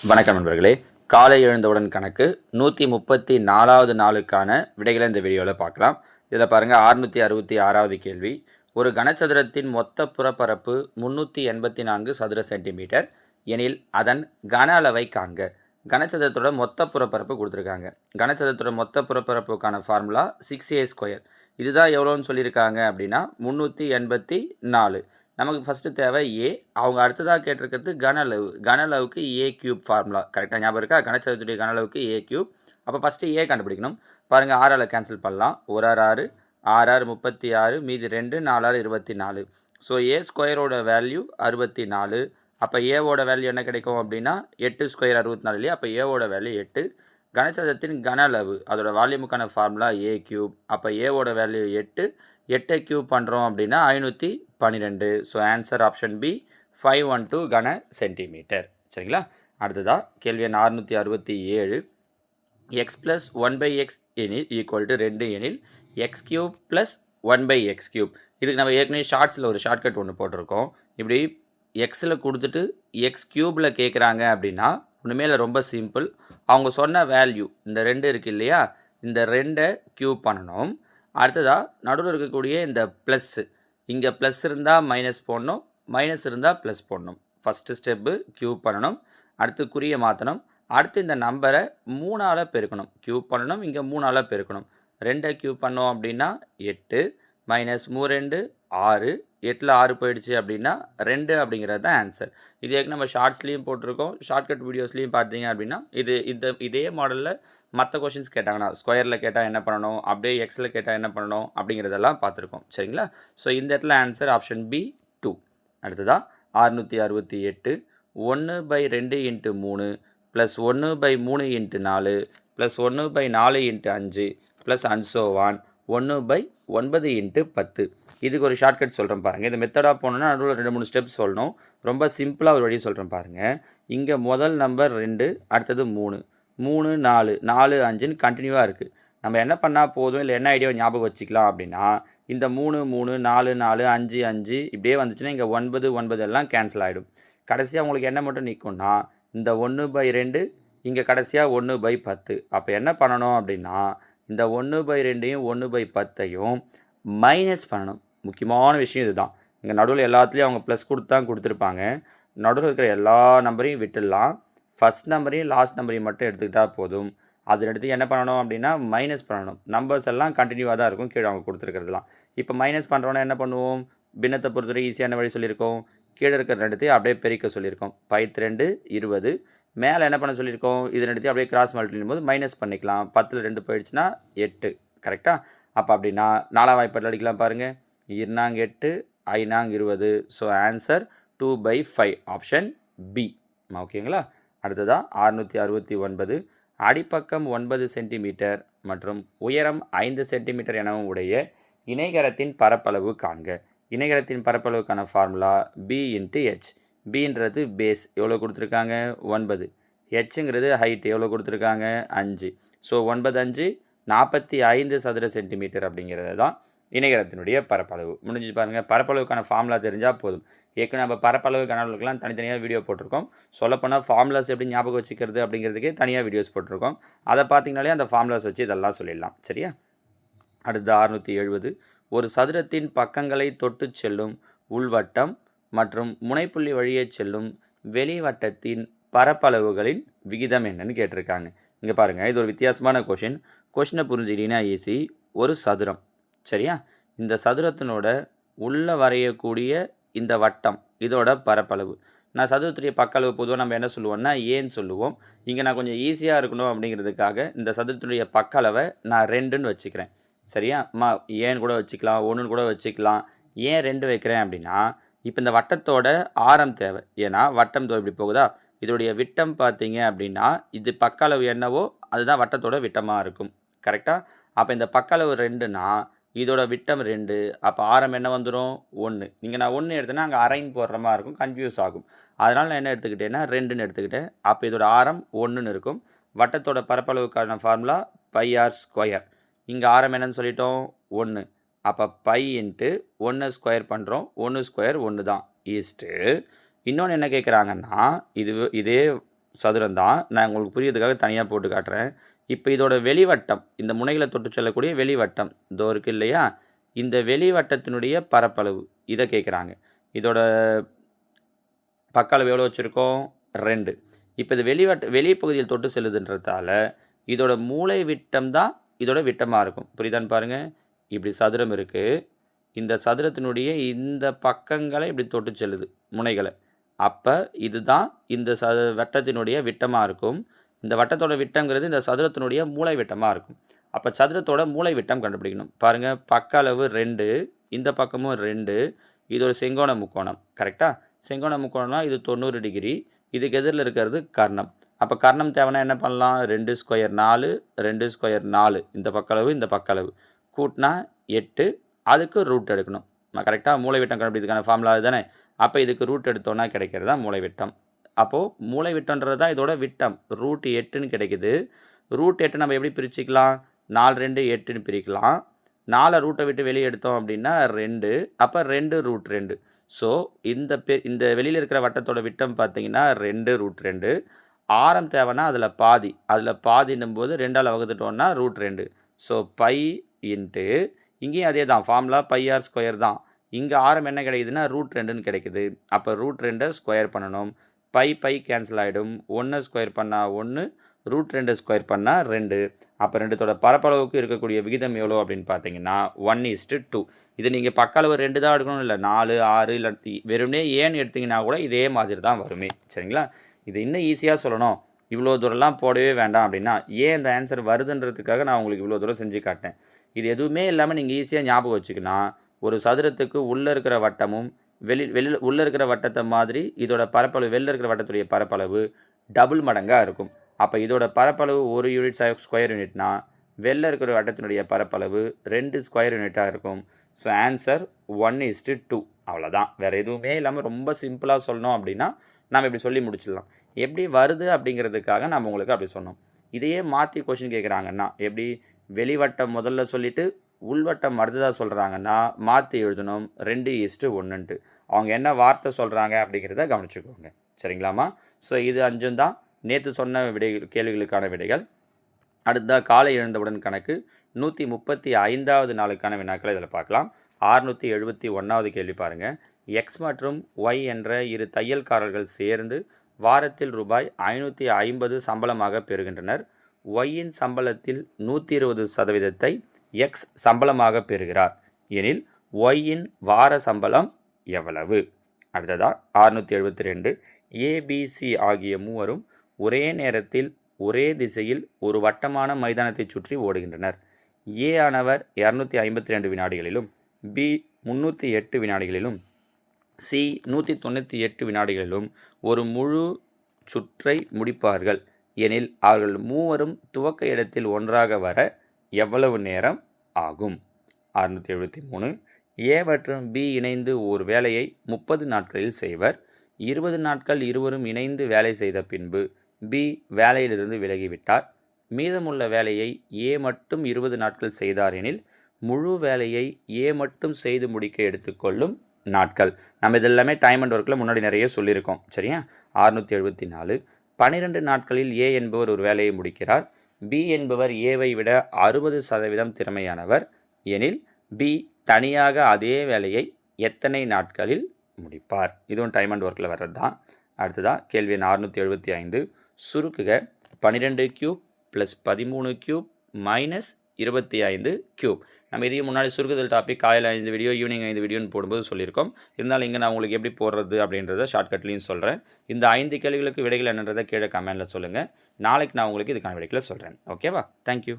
வணக்கம் நண்பர்களே. காலை எழுந்தவுடன் கணக்கு 134வது நாளுக்கான விடைகளை இந்த வீடியோவில் பார்க்கலாம். இதில் பாருங்கள், 666வது கேள்வி. ஒரு கனசதுரத்தின் மொத்த புறப்பரப்பு 384 சதுர சென்டிமீட்டர் எனில் அதன் கன அளவை காண்க. கனசதுரத்தோட மொத்த புறப்பரப்பு கொடுத்துருக்காங்க. கனசதுரத்தோட மொத்த புறப்பரப்புக்கான ஃபார்முலா 6a². இதுதான் எவ்வளோன்னு சொல்லியிருக்காங்க அப்படின்னா 384. நமக்கு ஃபஸ்ட்டு தேவை ஏ. அவங்க அடுத்ததாக கேட்டிருக்கிறது கன அளவு. கன அளவுக்கு ஏ கியூப் ஃபார்முலா கரெக்டாக ஞாபகம் இருக்கா? கனசதுரத்துடைய கன அளவுக்கு ஏ கியூப். அப்போ ஃபஸ்ட்டு ஏ கண்டுபிடிக்கணும். பாருங்கள், 6ஆல் கேன்சல் பண்ணலாம். 1 6 6 36, மீதி 2 4 24. ஸோ ஏ ஸ்கொயரோட வேல்யூ 64. அப்போ ஏவோட வேல்யூ என்ன கிடைக்கும் அப்படின்னா 8 ஸ்கொயர் 64 இல்லையா? அப்போ ஏவோட வேல்யூ 8. கனசதுரத்தின் கன அளவு அதோட வால்யூமுக்கான ஃபார்முலா ஏ கியூப். அப்போ ஏவோட வேல்யூ 8. 8 கியூப் பண்ணுறோம் அப்படின்னா 512. ஸோ ஆன்சர் ஆப்ஷன் பி 512 கன சென்டிமீட்டர். சரிங்களா? அடுத்ததாக கேள்வி எண் 667. எக்ஸ் ப்ளஸ் 1/x எனில் ஈக்குவல் டு 2 எனில் X cube plus 1/x cube. இதுக்கு நம்ம ஏற்கனவே ஷார்ட்ஸில் ஒரு ஷார்ட்கட் ஒன்று போட்டிருக்கோம். இப்படி எக்ஸில் கொடுத்துட்டு எக்ஸ் கியூபில் கேட்குறாங்க அப்படின்னா ஒன்றுமே இல்லை, ரொம்ப சிம்பிள். அவங்க சொன்ன வேல்யூ இந்த 2 இருக்குது இல்லையா? இந்த 2 கியூப் பண்ணணும். அடுத்ததாக நடுவில் இருக்கக்கூடிய இந்த ப்ளஸ்ஸு, இங்கே ப்ளஸ் இருந்தால் மைனஸ் போடணும், மைனஸ் இருந்தால் ப்ளஸ் போடணும். ஃபஸ்ட்டு ஸ்டெப்பு கியூப் பண்ணணும். அடுத்து குறியை மாற்றணும். அடுத்து இந்த நம்பரை 3ஆல் பெருக்கணும். கியூப் பண்ணணும், இங்கே 3ஆல் பெருக்கணும். 2 கியூப் பண்ணோம் அப்படின்னா 8 மைனஸ் 3 6. 8ல் 6 போயிடுச்சு அப்படின்னா 2 அப்படிங்கிறது தான் ஆன்சர். இது ஏற்கனவே நம்ம ஷார்ட்ஸ்லேயும் போட்டிருக்கோம், ஷார்ட்கட் வீடியோஸ்லேயும் பார்த்தீங்க அப்படின்னா இதே மாடலில் மற்ற கொஷின்ஸ் கேட்டாங்கன்னா ஸ்கொயரில் கேட்டால் என்ன பண்ணணும், அப்படியே எக்ஸில் கேட்டால் என்ன பண்ணணும் அப்படிங்கிறதெல்லாம் பார்த்துருக்கோம். சரிங்களா? ஸோ இந்த இடத்துல ஆன்சர் ஆப்ஷன் பி 2. அடுத்ததாக 668. 1/2 × 3 plus 1/3 × 4 plus 1/4 × 5 plus and so on 1/9 × 10. இதுக்கு ஒரு ஷார்ட்கட் சொல்கிறேன் பாருங்கள். இந்த மெத்தடாக போனோன்னா நடுவில் 2-3 ஸ்டெப்ஸ் சொல்லணும். ரொம்ப சிம்பிளாக ஒரு வழி சொல்கிறேன் பாருங்கள். இங்கே முதல் நம்பர் 2, அடுத்தது 3 3 4 4 5ன்னு கண்டினியூவாக இருக்குது. நம்ம என்ன பண்ணால் போதும், இல்லை என்ன ஐடியாவை ஞாபகம் வச்சுக்கலாம் அப்படின்னா, இந்த 3 3 4 4 5 5 இப்படியே வந்துச்சுன்னா இங்கே 9 9 எல்லாம் கேன்சல் ஆகிடும். கடைசியாக உங்களுக்கு என்ன மட்டும் நிற்கும்னா இந்த 1/2, இங்கே கடைசியாக 1/10. அப்போ என்ன பண்ணணும் அப்படின்னா இந்த 1/2யும் 1/10யும் மைனஸ் பண்ணணும். முக்கியமான விஷயம் இதுதான். இங்கே நடுவில் எல்லாத்துலேயும் அவங்க ப்ளஸ் கொடுத்து கொடுத்துருப்பாங்க. நடுவில் இருக்கிற எல்லா நம்பரையும் விட்டுடலாம். ஃபஸ்ட் நம்பரையும் லாஸ்ட் நம்பரையும் மட்டும் எடுத்துக்கிட்டால் போதும். அதை எடுத்து என்ன பண்ணணும் அப்படின்னா மைனஸ் பண்ணணும். நம்பர்ஸ் எல்லாம் கண்டினியூவாக தான் இருக்கும் கீழே அவங்க கொடுத்துருக்கிறதுலாம். இப்போ மைனஸ் பண்ணுறோன்னா என்ன பண்ணுவோம்? பின்னத்தை பொறுத்தவரை ஈஸியான வழி சொல்லியிருக்கோம். கீழே இருக்கிற ரெண்டுத்தையும் அப்படியே பெருக்க சொல்லியிருக்கோம். 5 20. மேலே என்ன பண்ண சொல்லியிருக்கோம்? இது ரெண்டுத்தையும் அப்படியே கிராஸ் மல்டிப்ளை போது மைனஸ் பண்ணிக்கலாம். 10ல் 2 போயிடுச்சுன்னா 8. கரெக்டாக? அப்போ அப்படின்னா 4ஆம் வாய்ப்பாட்டில் அடிக்கலாம் பாருங்கள். 2 8 5 20. So answer 2/5 option B. ஓகேங்களா? அடுத்ததாக 669. அடிப்பக்கம் 9 சென்டிமீட்டர் மற்றும் உயரம் 5 சென்டிமீட்டர் எனவும் உடைய இணைகரத்தின் பரப்பளவு காண்க. இணைகரத்தின் பரப்பளவுக்கான ஃபார்முலா பி × ஹெச். பின்றது பேஸ் எவ்வளோ கொடுத்துருக்காங்க? 9. ஹெச்ங்கிறது ஹைட் எவ்வளோ கொடுத்துருக்காங்க? 5. ஸோ 9 5 45 சதுர சென்டிமீட்டர் அப்படிங்கிறது தான் இணைகரத்தினுடைய பரப்பளவு. முடிஞ்சு பாருங்கள். பரப்பளவுக்கான ஃபார்முலா தெரிஞ்சால் போதும். ஏற்கனவே நம்ம பரப்பளவு கணவர்களுக்கெல்லாம் தனித்தனியாக வீடியோ போட்டிருக்கோம். சொல்லப்போனால் ஃபார்முலாஸ் எப்படி ஞாபகம் வச்சுக்கிறது அப்படிங்கிறதுக்கே தனியாக வீடியோஸ் போட்டிருக்கோம். அதை பார்த்திங்கனாலே அந்த ஃபார்முலாஸ் வச்சு இதெல்லாம் சொல்லிடலாம். சரியா? அடுத்து 670. ஒரு சதுரத்தின் பக்கங்களை தொட்டு செல்லும் உள்வட்டம் மற்றும் முனைப்புள்ளி வழியே செல்லும் வெளிவட்டத்தின் பரப்பளவுகளின் விகிதம் என்னன்னு கேட்டிருக்காங்க. இங்கே பாருங்கள், இது ஒரு வித்தியாசமான கொஷினை புரிஞ்சுக்கிட்டீங்கன்னா ஈஸி. ஒரு சதுரம், சரியா? இந்த சதுரத்தினோட உள்ளே வரையக்கூடிய இந்த வட்டம் இதோட பரப்பளவு. நான் சதுரத்துடைய பக்க அளவு பொதுவாக நம்ம என்ன சொல்லுவோம்னா ஏன்னு சொல்லுவோம். இங்கே நான் கொஞ்சம் ஈஸியாக இருக்கணும் அப்படிங்கிறதுக்காக இந்த சதுரத்துடைய பக்க அளவை நான் 2ன்னு வச்சுக்கிறேன். சரியா? ஏன்னு கூட வச்சுக்கலாம், 1ன்னு கூட வச்சுக்கலாம். ஏன் 2 வைக்கிறேன் அப்படின்னா, இப்போ இந்த வட்டத்தோட ஆரம் தேவை. ஏன்னா வட்டம் இப்படி போகுதா, இதோடைய விட்டம் பார்த்தீங்க அப்படின்னா இது பக்க அளவு என்னவோ அதுதான் வட்டத்தோட விட்டமாக இருக்கும். கரெக்டாக? அப்போ இந்த பக்க அளவு 2னா இதோட விட்டம் 2. அப்போ ஆரம் என்ன வந்துடும்? 1. இங்கே நான் 1 எடுத்தேன்னா அங்கே அரைன்னு போடுற மாதிரி இருக்கும், கன்ஃபியூஸ் ஆகும். அதனால் நான் என்ன எடுத்துக்கிட்டேன்னா 2ன்னு எடுத்துக்கிட்டேன். அப்போ இதோட ஆரம் 1ன்னு இருக்கும். வட்டத்தோட பரப்பளவுக்கான ஃபார்முலா πr². இங்கே ஆரம் என்னன்னு சொல்லிட்டோம்? 1. அப்போ π × 1 ஸ்கொயர் பண்ணுறோம். 1 ஸ்கொயர் 1 தான் ஈஸ்ட்டு. இன்னொன்று என்ன கேட்குறாங்கன்னா, இதே சதுரம் தான். நான் உங்களுக்கு புரியறதுக்காக தனியாக போட்டு காட்டுறேன். இப்போ இதோட வெளிவட்டம், இந்த முனைகளை தொட்டு செல்லக்கூடிய வெளிவட்டம் இதோ இருக்கு இல்லையா, இந்த வெளிவட்டத்தினுடைய பரப்பளவு இதை கேட்குறாங்க. இதோட பக்க அளவு எவ்வளோ வச்சுருக்கோம்? 2. இப்போ இது வெளிப்பகுதியில் தொட்டு செல்லுதுன்றதால இதோட மூலை விட்டம் தான் இதோட விட்டமாக இருக்கும். புரியுதான்னு பாருங்கள். இப்படி சதுரம் இருக்குது. இந்த சதுரத்தினுடைய இந்த பக்கங்களை இப்படி தொட்டு செல்லுது முனைகளை. அப்போ இதுதான் இந்த வட்டத்தினுடைய விட்டமாக இருக்கும். இந்த வட்டத்தோட விட்டங்கிறது இந்த சதுரத்தினுடைய மூலை விட்டமாக இருக்கும். அப்போ சதுரத்தோட மூலை விட்டம் கண்டுபிடிக்கணும். பாருங்கள், பக்க அளவு 2, இந்த பக்கமும் 2. இது ஒரு செங்கோண முக்கோணம். கரெக்டாக? செங்கோண முக்கோணம்னா இது 90 டிகிரி. இதுக்கு எதிரில் இருக்கிறது கர்ணம். அப்போ கர்ணம் தேவைன்னா என்ன பண்ணலாம்? 2 ஸ்கொயர் 4, 2 ஸ்கொயர் 4. இந்த பக்க அளவு இந்த பக்க அளவு கூட்டினா 8. அதுக்கு ரூட் எடுக்கணும். கரெக்டாக? மூலை விட்டம் கண்டுபிடிக்கிறதுக்கான ஃபார்முலா தானே. அப்போ இதுக்கு ரூட் எடுத்தோன்னா கிடைக்கிறது தான் மூலை விட்டம். அப்போது மூலை விட்டம்ன்றது தான் இதோட விட்டம். ரூட் 8ன்னு கிடைக்குது. ரூட் 8 நம்ம எப்படி பிரிச்சுக்கலாம்? 4 2 8ன்னு பிரிக்கலாம். 4 ரூட்டை விட்டு வெளியே எடுத்தோம் அப்படின்னா 2. அப்போ 2 ரூட் 2. ஸோ இந்த வெளியில் இருக்கிற வட்டத்தோட விட்டம் பார்த்தீங்கன்னா 2 ரூட் 2. ஆரம் தேவைன்னா அதில் பாதின்னும் போது 2ஆல் வகுத்துட்டோன்னா ரூட் 2. ஸோ பை இன்ட்டு இங்கேயும் அதே தான் ஃபார்முலா πr ஸ்கொயர் தான். இங்கே ஆரம் என்ன கிடைக்குதுன்னா ரூட் 2ன்னு கிடைக்குது. அப்போ ரூட் 2 ஸ்கொயர் பண்ணணும். பை கேன்சல் ஆகிடும். 1 ஸ்கொயர் பண்ணால் 1, ரூட் 2 ஸ்கொயர் பண்ணால் 2. அப்போ ரெண்டுத்தோட பரப்பளவுக்கு இருக்கக்கூடிய விகிதம் எவ்வளோ அப்படின்னு பார்த்தீங்கன்னா 1:2. இது நீங்கள் பக்க அளவு 2 தான் எடுக்கணும், இல்லை 4 6 இல்லை வெறுமனே ஏன்னு எடுத்திங்கன்னா கூட இதே மாதிரி தான் வருமே. சரிங்களா? இது இன்னும் ஈஸியாக சொல்லணும், இவ்வளோ தூரம்லாம் போடவே வேண்டாம் அப்படின்னா ஏன் இந்த ஆன்சர் வருதுன்றதுக்காக நான் உங்களுக்கு இவ்வளோ தூரம் செஞ்சு காட்டேன். இது எதுவுமே இல்லாமல் நீங்கள் ஈஸியாக ஞாபகம் வச்சுக்கணும். ஒரு சதுரத்துக்கு உள்ளே இருக்கிற வட்டமும் வெளியில் உள்ளே இருக்கிற வட்டத்தை மாதிரி இதோட பரப்பளவு வெளியில் இருக்கிற வட்டத்துடைய பரப்பளவு டபுள் மடங்காக இருக்கும். அப்போ இதோட பரப்பளவு 1 யூனிட் ஸ்கொயர் யூனிட்னா வெளில இருக்கிற வட்டத்தினுடைய பரப்பளவு 2 ஸ்கொயர் யூனிட்டாக இருக்கும். So answer 1:2. அவ்வளோதான். வேறு எதுவுமே இல்லாமல் ரொம்ப சிம்பிளாக சொல்லணும் அப்படின்னா நம்ம இப்படி சொல்லி முடிச்சிடலாம். எப்படி வருது அப்படிங்கிறதுக்காக நம்ம உங்களுக்கு அப்படி சொன்னோம். இதையே மாற்றி கொஷின் கேட்குறாங்கன்னா எப்படி? வெளிவட்டம் முதல்ல சொல்லிவிட்டு உள்வட்டம் அடுத்ததாக சொல்கிறாங்கன்னா மாற்றி எழுதணும் 2:1ன்ட்டு. அவங்க என்ன வார்த்தை சொல்கிறாங்க அப்படிங்கிறத கவனிச்சுக்கோங்க. சரிங்களாம்மா? ஸோ இது 5 தான் நேற்று சொன்ன கேள்விகளுக்கான விடைகள். அடுத்ததாக காலை எழுந்தவுடன் கணக்கு 135வது நாளுக்கான வினாக்களை இதில் பார்க்கலாம். 671வது கேள்வி பாருங்கள். எக்ஸ் மற்றும் ஒய் என்ற இரு தையல்காரர்கள் சேர்ந்து வாரத்தில் ரூபாய் 550 சம்பளமாக பெறுகின்றனர். ஒய்யின் சம்பளத்தில் 120% எக்ஸ் சம்பளமாக பெறுகிறார் எனில் ஒய்யின் வார சம்பளம் எவ்வளவு? அடுத்ததாக 672. ஏபிசி ஆகிய மூவரும் ஒரே நேரத்தில் ஒரே திசையில் ஒரு வட்டமான மைதானத்தை சுற்றி ஓடுகின்றனர். ஏ ஆனவர் 252 வினாடிகளிலும், பி 308 வினாடிகளிலும், சி 198 வினாடிகளிலும் ஒரு முழு சுற்றை முடிப்பார்கள் எனில் அவர்கள் மூவரும் துவக்க இடத்தில் ஒன்றாக வர எவ்வளவு நேரம் ஆகும்? 673. ஏ மற்றும் பி இணைந்து ஒரு வேலையை 30 நாட்களில் செய்வர். 20 நாட்கள் இருவரும் இணைந்து வேலை செய்த பின்பு பி வேலையிலிருந்து விலகிவிட்டார். மீதமுள்ள வேலையை ஏ மட்டும் 20 நாட்கள் செய்தார் எனில் முழு வேலையை ஏ மட்டும் செய்து முடிக்க எடுத்துக்கொள்ளும் நாட்கள். நம்ம இதெல்லாமே டைம் அண்ட் ஒர்க்கில் முன்னாடி நிறைய சொல்லியிருக்கோம். சரியா? 674. 12 நாட்களில் ஏ என்பவர் ஒரு வேலையை முடிக்கிறார். பி என்பவர் ஏவை விட 60% திறமையானவர் எனில் பி தனியாக அதே வேலையை எத்தனை நாட்களில் முடிப்பார்? இதுவும் டைம் அண்ட் ஒர்க்கில் வர்றது தான். அடுத்ததாக கேள்வி எண் 675. சுருக்குக 12 cube plus 13 cube minus 25 cube. நம்ம இதையும் முன்னாடி சுருக்குதல் டாபிக் காலையில் 5 வீடியோ ஈவினிங் 5 வீடியோன்னு போடும்போது சொல்லியிருக்கோம். இருந்தாலும் இங்கே நான் உங்களுக்கு எப்படி போடுறது அப்படின்றத ஷார்ட்கட்லையும் சொல்கிறேன். இந்த 5 கேள்விகளுக்கு விடைகள் என்னன்றதை கீழே கமெண்டில் சொல்லுங்கள். நாளைக்கு நான் உங்களுக்கு இதுக்கான விடைகளை சொல்கிறேன். ஓகேவா? தேங்க்யூ.